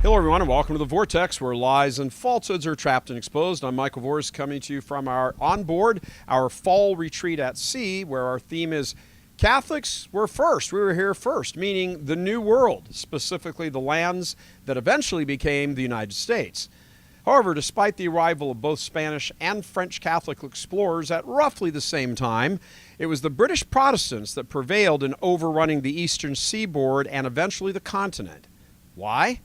Hello everyone and welcome to the Vortex, where lies and falsehoods are trapped and exposed. I'm Michael Voris, coming to you from our fall retreat at sea, where our theme is Catholics were first. We were here first, meaning the New World, specifically the lands that eventually became the United States. However, despite the arrival of both Spanish and French Catholic explorers at roughly the same time, it was the British Protestants that prevailed in overrunning the eastern seaboard and eventually the continent. Why?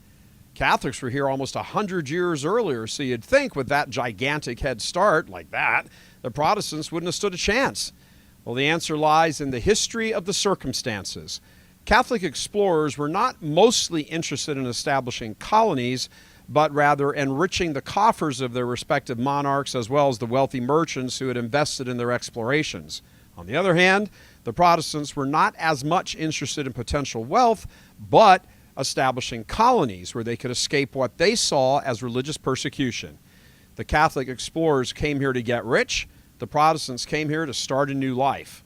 Catholics were here almost 100 years earlier, so you'd think with that gigantic head start like that, the Protestants wouldn't have stood a chance. Well, the answer lies in the history of the circumstances. Catholic explorers were not mostly interested in establishing colonies, but rather enriching the coffers of their respective monarchs as well as the wealthy merchants who had invested in their explorations. On the other hand, the Protestants were not as much interested in potential wealth, but establishing colonies where they could escape what they saw as religious persecution. The Catholic explorers came here to get rich. The Protestants came here to start a new life.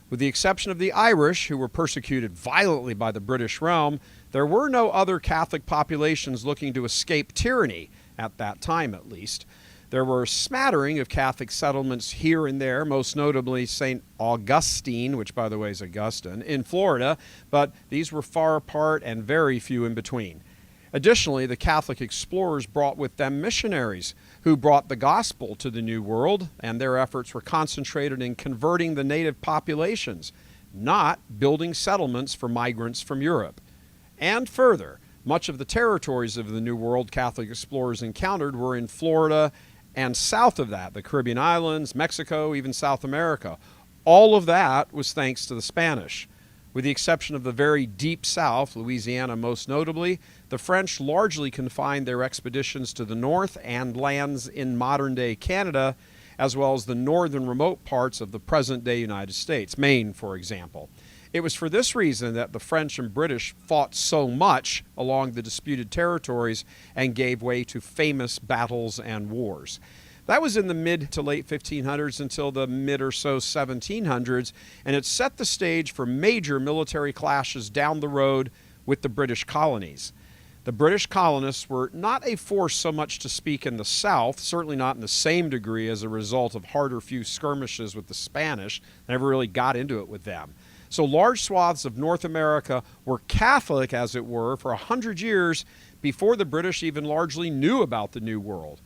With the exception of the Irish, who were persecuted violently by the British realm, there were no other Catholic populations looking to escape tyranny, at that time at least. There were a smattering of Catholic settlements here and there, most notably St. Augustine, which by the way is Augustine, in Florida, but these were far apart and very few in between. Additionally, the Catholic explorers brought with them missionaries who brought the gospel to the New World, and their efforts were concentrated in converting the native populations, not building settlements for migrants from Europe. And further, much of the territories of the New World Catholic explorers encountered were in Florida and south of that, the Caribbean islands, Mexico, even South America. All of that was thanks to the Spanish. With the exception of the very deep south, Louisiana most notably, the French largely confined their expeditions to the north and lands in modern-day Canada, as well as the northern remote parts of the present-day United States, Maine, for example. It was for this reason that the French and British fought so much along the disputed territories and gave way to famous battles and wars. That was in the mid to late 1500s until the mid or so 1700s, and it set the stage for major military clashes down the road with the British colonies. The British colonists were not a force so much to speak in the South, certainly not in the same degree as a result of harder few skirmishes with the Spanish. They never really got into it with them. So large swaths of North America were Catholic, as it were, for 100 years before the British even largely knew about the New World.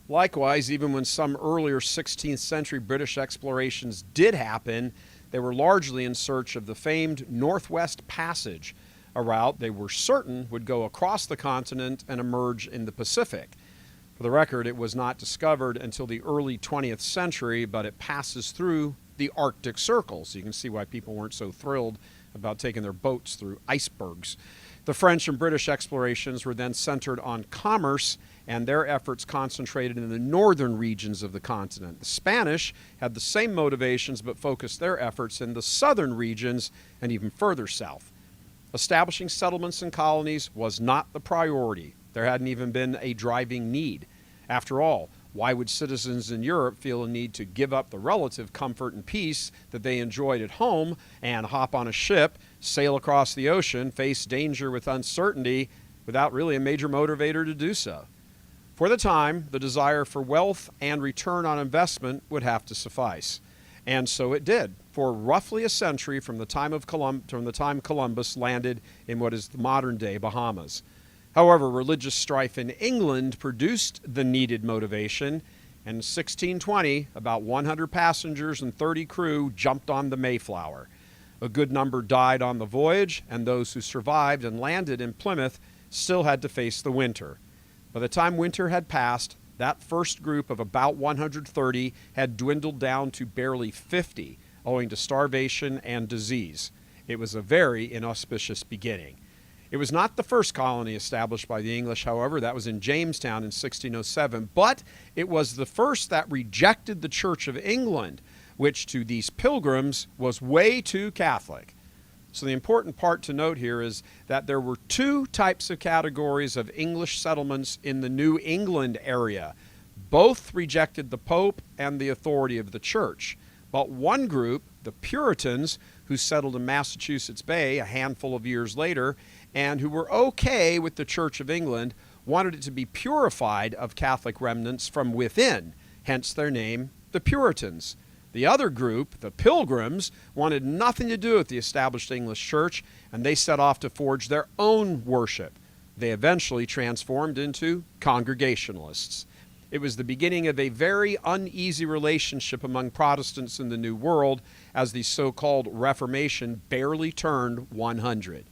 Likewise, even when some earlier 16th century British explorations did happen, they were largely in search of the famed Northwest Passage, a route they were certain would go across the continent and emerge in the Pacific. For the record, it was not discovered until the early 20th century, but it passes through the Arctic Circle, so you can see why people weren't so thrilled about taking their boats through icebergs. The French and British explorations were then centered on commerce, and their efforts concentrated in the northern regions of the continent. The Spanish had the same motivations, but focused their efforts in the southern regions and even further south. Establishing settlements and colonies was not the priority. There hadn't even been a driving need. After all, why would citizens in Europe feel a need to give up the relative comfort and peace that they enjoyed at home and hop on a ship, sail across the ocean, face danger with uncertainty without really a major motivator to do so? For the time, the desire for wealth and return on investment would have to suffice. And so it did, for roughly a century from the time Columbus landed in what is the modern-day Bahamas. However, religious strife in England produced the needed motivation, and in 1620, about 100 passengers and 30 crew jumped on the Mayflower. A good number died on the voyage, and those who survived and landed in Plymouth still had to face the winter. By the time winter had passed, that first group of about 130 had dwindled down to barely 50, owing to starvation and disease. It was a very inauspicious beginning. It was not the first colony established by the English, however. That was in Jamestown in 1607, but it was the first that rejected the Church of England, which to these pilgrims was way too Catholic. So the important part to note here is that there were two types of categories of English settlements in the New England area. Both rejected the Pope and the authority of the Church. But one group, the Puritans, who settled in Massachusetts Bay a handful of years later and who were okay with the Church of England, wanted it to be purified of Catholic remnants from within, hence their name, the Puritans. The other group, the Pilgrims, wanted nothing to do with the established English church, and they set off to forge their own worship. They eventually transformed into Congregationalists. It was the beginning of a very uneasy relationship among Protestants in the New World as the so-called Reformation barely turned 100.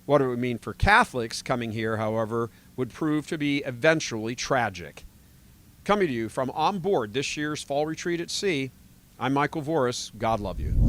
What it would mean for Catholics coming here, however, would prove to be eventually tragic. Coming to you from on board this year's Fall Retreat at Sea, I'm Michael Voris. God love you.